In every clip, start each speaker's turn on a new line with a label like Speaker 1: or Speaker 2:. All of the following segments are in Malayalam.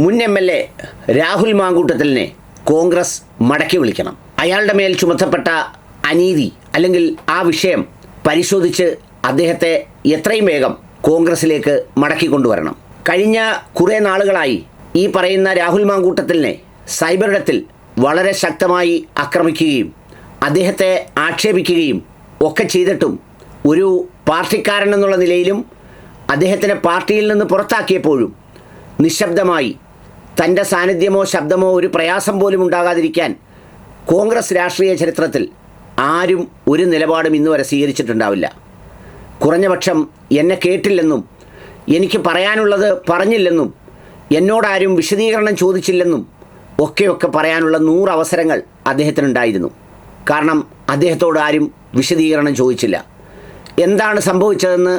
Speaker 1: മുൻ MLA രാഹുൽ മാങ്കൂട്ടത്തിലിനെ കോൺഗ്രസ് മടക്കി വിളിക്കണം. അയാളുടെ മേൽ ചുമത്തപ്പെട്ട അനീതി അല്ലെങ്കിൽ ആ വിഷയം പരിശോധിച്ച് അദ്ദേഹത്തെ എത്രയും വേഗം കോൺഗ്രസിലേക്ക് മടക്കിക്കൊണ്ടുവരണം. കഴിഞ്ഞ കുറേ നാളുകളായി ഈ പറയുന്ന രാഹുൽ മാങ്കൂട്ടത്തിലിനെ സൈബറിടത്തിൽ വളരെ ശക്തമായി ആക്രമിക്കുകയും അദ്ദേഹത്തെ ആക്ഷേപിക്കുകയും ഒക്കെ ചെയ്തിട്ടും ഒരു പാർട്ടിക്കാരൻ എന്നുള്ള നിലയിലും അദ്ദേഹത്തിനെ പാർട്ടിയിൽ നിന്ന് പുറത്താക്കിയപ്പോഴും നിശബ്ദമായി തൻ്റെ സാന്നിധ്യമോ ശബ്ദമോ ഒരു പ്രയാസം പോലും ഉണ്ടാകാതിരിക്കാൻ കോൺഗ്രസ് രാഷ്ട്രീയ ചരിത്രത്തിൽ ആരും ഒരു നിലപാടും ഇന്നുവരെ സ്വീകരിച്ചിട്ടുണ്ടാവില്ല. കുറഞ്ഞപക്ഷം എന്നെ കേട്ടില്ലെന്നും എനിക്ക് പറയാനുള്ളത് പറഞ്ഞില്ലെന്നും എന്നോടാരും വിശദീകരണം ചോദിച്ചില്ലെന്നും ഒക്കെ പറയാനുള്ള 100 അവസരങ്ങൾ അദ്ദേഹത്തിനുണ്ടായിരുന്നു. കാരണം അദ്ദേഹത്തോട് ആരും വിശദീകരണം ചോദിച്ചില്ല. എന്താണ് സംഭവിച്ചതെന്ന്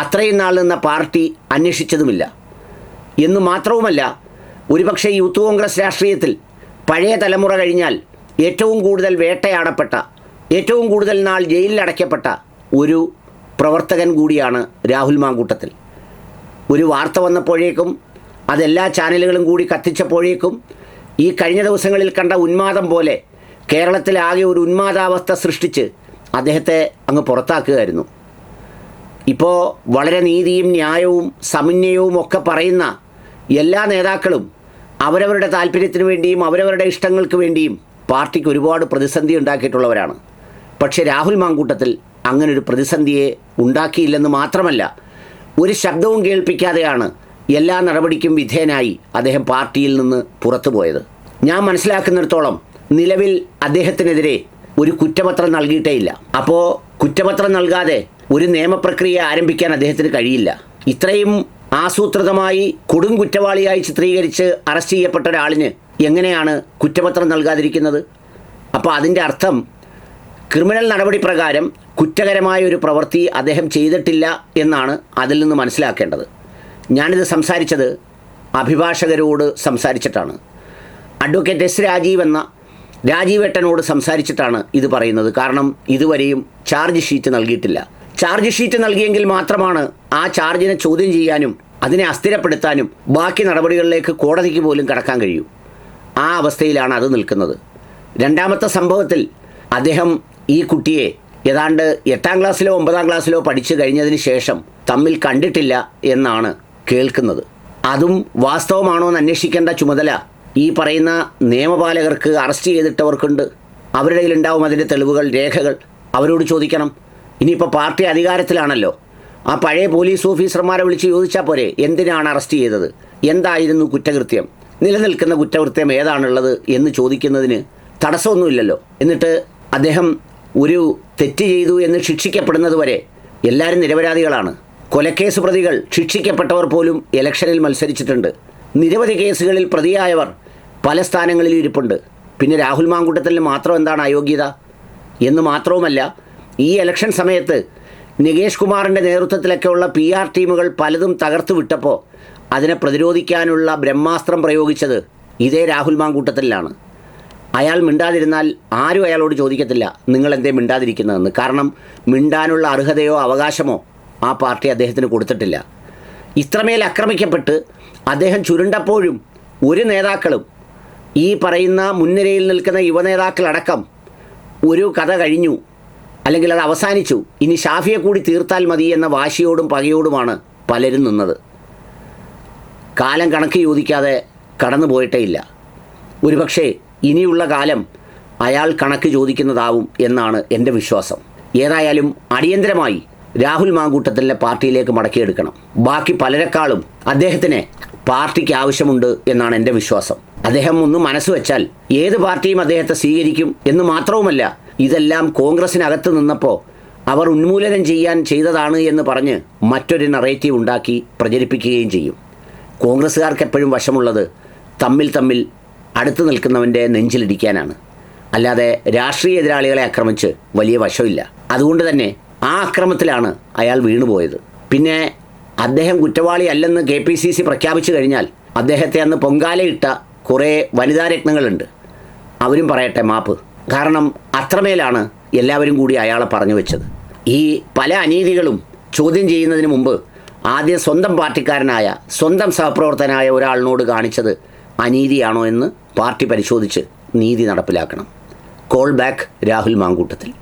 Speaker 1: അത്രയും നാൾ നിന്ന പാർട്ടി അന്വേഷിച്ചതുമില്ല. എന്നു മാത്രവുമല്ല, ഒരുപക്ഷെ യൂത്ത് കോൺഗ്രസ് രാഷ്ട്രീയത്തിൽ പഴയ തലമുറ കഴിഞ്ഞാൽ ഏറ്റവും കൂടുതൽ വേട്ടയാടപ്പെട്ട, ഏറ്റവും കൂടുതൽ നാൾ ജയിലിൽ അടയ്ക്കപ്പെട്ട ഒരു പ്രവർത്തകൻ കൂടിയാണ് രാഹുൽ മാങ്കൂട്ടത്തിൽ. ഒരു വാർത്ത വന്നപ്പോഴേക്കും അതെല്ലാ ചാനലുകളും കൂടി കത്തിച്ചപ്പോഴേക്കും ഈ കഴിഞ്ഞ ദിവസങ്ങളിൽ കണ്ട ഉന്മാദം പോലെ കേരളത്തിലാകെ ഒരു ഉന്മാദാവസ്ഥ സൃഷ്ടിച്ച് അദ്ദേഹത്തെ അങ്ങ് പുറത്താക്കുകയായിരുന്നു. ഇപ്പോൾ വളരെ നീതിയും ന്യായവും സമന്വയവും ഒക്കെ പറയുന്ന എല്ലാ നേതാക്കളും അവരവരുടെ താല്പര്യത്തിന് വേണ്ടിയും അവരവരുടെ ഇഷ്ടങ്ങൾക്ക് വേണ്ടിയും പാർട്ടിക്ക് ഒരുപാട് പ്രതിസന്ധി ഉണ്ടാക്കിയിട്ടുള്ളവരാണ്. പക്ഷേ രാഹുൽ മാങ്കൂട്ടത്തിൽ അങ്ങനൊരു പ്രതിസന്ധിയെ ഉണ്ടാക്കിയില്ലെന്ന് മാത്രമല്ല, ഒരു ശബ്ദവും കേൾപ്പിക്കാതെയാണ് എല്ലാ നടപടിക്കും വിധേയനായി അദ്ദേഹം പാർട്ടിയിൽ നിന്ന് പുറത്തു പോയത്. ഞാൻ മനസ്സിലാക്കുന്നിടത്തോളം നിലവിൽ അദ്ദേഹത്തിനെതിരെ ഒരു കുറ്റപത്രം നൽകിയിട്ടേയില്ല. അപ്പോൾ കുറ്റപത്രം നൽകാതെ ഒരു നിയമപ്രക്രിയ ആരംഭിക്കാൻ അദ്ദേഹത്തിന് കഴിയില്ല. ഇത്രയും ആസൂത്രിതമായി കൊടും കുറ്റവാളിയായി ചിത്രീകരിച്ച് അറസ്റ്റ് ചെയ്യപ്പെട്ട ഒരാളിന് എങ്ങനെയാണ് കുറ്റപത്രം നൽകാതിരിക്കുന്നത്? അപ്പോൾ അതിൻ്റെ അർത്ഥം ക്രിമിനൽ നടപടി പ്രകാരം കുറ്റകരമായ ഒരു പ്രവൃത്തി അദ്ദേഹം ചെയ്തിട്ടില്ല എന്നാണ് അതിൽ നിന്ന് മനസ്സിലാക്കേണ്ടത്. ഞാനിത് സംസാരിച്ചത് അഭിഭാഷകരോട് സംസാരിച്ചിട്ടാണ്. Advocate S. രാജീവ് എന്ന രാജീവേട്ടനോട് സംസാരിച്ചിട്ടാണ് ഇത് പറയുന്നത്. കാരണം ഇതുവരെയും ചാർജ് ഷീറ്റ് നൽകിയിട്ടില്ല. ചാർജ് ഷീറ്റ് നൽകിയെങ്കിൽ മാത്രമാണ് ആ ചാർജിനെ ചോദ്യം ചെയ്യാനും അതിനെ അസ്ഥിരപ്പെടുത്താനും ബാക്കി നടപടികളിലേക്ക് കോടതിക്ക് പോലും കടക്കാൻ കഴിയൂ. ആ അവസ്ഥയിലാണ് അത് നിൽക്കുന്നത്. രണ്ടാമത്തെ സംഭവത്തിൽ അദ്ദേഹം ഈ കുട്ടിയെ ഏതാണ്ട് 8ാം ക്ലാസ്സിലോ 9ാം ക്ലാസ്സിലോ പഠിച്ചു കഴിഞ്ഞതിന് ശേഷം തമ്മിൽ കണ്ടിട്ടില്ല എന്നാണ് കേൾക്കുന്നത്. അതും വാസ്തവമാണോ എന്ന് അന്വേഷിക്കേണ്ട ചുമതല ഈ പറയുന്ന നിയമപാലകർക്ക്, അറസ്റ്റ് ചെയ്തിട്ടവർക്കുണ്ട്. അവരുടെ കയ്യിലുണ്ടാവും അതിൻ്റെ തെളിവുകൾ, രേഖകൾ. അവരോട് ചോദിക്കണം. ഇനിയിപ്പോൾ പാർട്ടി അധികാരത്തിലാണല്ലോ, ആ പഴയ പോലീസ് ഓഫീസർമാരെ വിളിച്ച് ചോദിച്ചാൽ പോരെ എന്തിനാണ് അറസ്റ്റ് ചെയ്തത്, എന്തായിരുന്നു കുറ്റകൃത്യം, നിലനിൽക്കുന്ന കുറ്റകൃത്യം ഏതാണുള്ളത് എന്ന് ചോദിക്കുന്നതിന് തടസ്സമൊന്നുമില്ലല്ലോ. എന്നിട്ട് അദ്ദേഹം ഒരു തെറ്റ് ചെയ്തു എന്ന് ശിക്ഷിക്കപ്പെടുന്നത് വരെ എല്ലാവരും നിരപരാധികളാണ്. കൊലക്കേസ് പ്രതികൾ, ശിക്ഷിക്കപ്പെട്ടവർ പോലും ഇലക്ഷനിൽ മത്സരിച്ചിട്ടുണ്ട്. നിരവധി കേസുകളിൽ പ്രതിയായവർ പല സ്ഥാനങ്ങളിലും ഇരിപ്പുണ്ട്. പിന്നെ രാഹുൽ മാങ്കൂട്ടത്തിന് മാത്രം എന്താണ് അയോഗ്യത എന്ന് മാത്രവുമല്ല, ഈ ഇലക്ഷൻ സമയത്ത് നികേഷ് കുമാറിൻ്റെ നേതൃത്വത്തിലൊക്കെയുള്ള PR ടീമുകൾ പലതും തകർത്തു വിട്ടപ്പോൾ അതിനെ പ്രതിരോധിക്കാനുള്ള ബ്രഹ്മാസ്ത്രം പ്രയോഗിച്ചത് ഇതേ രാഹുൽ മാങ്കൂട്ടത്തിലാണ്. അയാൾ മിണ്ടാതിരുന്നാൽ ആരും അയാളോട് ചോദിക്കത്തില്ല നിങ്ങളെന്തേ മിണ്ടാതിരിക്കുന്നതെന്ന്. കാരണം മിണ്ടാനുള്ള അർഹതയോ അവകാശമോ ആ പാർട്ടി അദ്ദേഹത്തിന് കൊടുത്തിട്ടില്ല. ഇത്രമേൽ ആക്രമിക്കപ്പെട്ട് അദ്ദേഹം ചുരുണ്ടപ്പോഴും ഒരു നേതാക്കളും, ഈ പറയുന്ന മുൻനിരയിൽ നിൽക്കുന്ന യുവനേതാക്കളടക്കം ഒരു കഥ കഴിഞ്ഞു, അല്ലെങ്കിൽ അത് അവസാനിച്ചു, ഇനി ഷാഫിയെ കൂടി തീർത്താൽ മതി എന്ന വാശിയോടും പകയോടുമാണ് പലരും നിന്നത്. കാലം കണക്ക് ചോദിക്കാതെ കടന്നു പോയിട്ടേയില്ല. ഒരുപക്ഷേ ഇനിയുള്ള കാലം അയാൾ കണക്ക് ചോദിക്കുന്നതാവും എന്നാണ് എൻ്റെ വിശ്വാസം. ഏതായാലും അടിയന്തരമായി രാഹുൽ മാങ്കൂട്ടത്തിലെ പാർട്ടിയിലേക്ക് മടക്കിയെടുക്കണം. ബാക്കി പലരെക്കാളും അദ്ദേഹത്തിന് പാർട്ടിക്ക് ആവശ്യമുണ്ട് എന്നാണ് എൻ്റെ വിശ്വാസം. അദ്ദേഹം ഒന്ന് മനസ്സ് വെച്ചാൽ ഏത് പാർട്ടിയും അദ്ദേഹത്തെ സ്വീകരിക്കും എന്ന് മാത്രവുമല്ല, ഇതെല്ലാം കോൺഗ്രസിനകത്ത് നിന്നപ്പോൾ അവർ ഉന്മൂലനം ചെയ്യാൻ ചെയ്തതാണ് എന്ന് പറഞ്ഞ് മറ്റൊരു നറേറ്റീവ് ഉണ്ടാക്കി പ്രചരിപ്പിക്കുകയും ചെയ്യും. കോൺഗ്രസ്സുകാർക്ക് എപ്പോഴും വശമുള്ളത് തമ്മിൽ അടുത്ത് നിൽക്കുന്നവൻ്റെ നെഞ്ചിലിടിക്കാനാണ്. അല്ലാതെ രാഷ്ട്രീയ എതിരാളികളെ ആക്രമിച്ച് വലിയ വശമില്ല. അതുകൊണ്ട് തന്നെ ആ അക്രമത്തിലാണ് അയാൾ വീണുപോയത്. പിന്നെ അദ്ദേഹം കുറ്റവാളി അല്ലെന്ന് KPCC പ്രഖ്യാപിച്ചു കഴിഞ്ഞാൽ അദ്ദേഹത്തെ അന്ന് പൊങ്കാലയിട്ട കുറേ വനിതാ രത്നങ്ങളുണ്ട്, അവരും പറയട്ടെ മാപ്പ്. കാരണം അത്രമേലാണ് എല്ലാവരും കൂടി അയാളെ പറഞ്ഞു വെച്ചത്. ഈ പല അനീതികളും ചോദ്യം ചെയ്യുന്നതിന് മുമ്പ് ആദ്യം സ്വന്തം പാർട്ടിക്കാരനായ സ്വന്തം സഹപ്രവർത്തകനായ ഒരാളിനോട് കാണിച്ചത് അനീതിയാണോ എന്ന് പാർട്ടി പരിശോധിച്ച് നീതി നടപ്പിലാക്കണം. Call back Rahul Mamkootathil.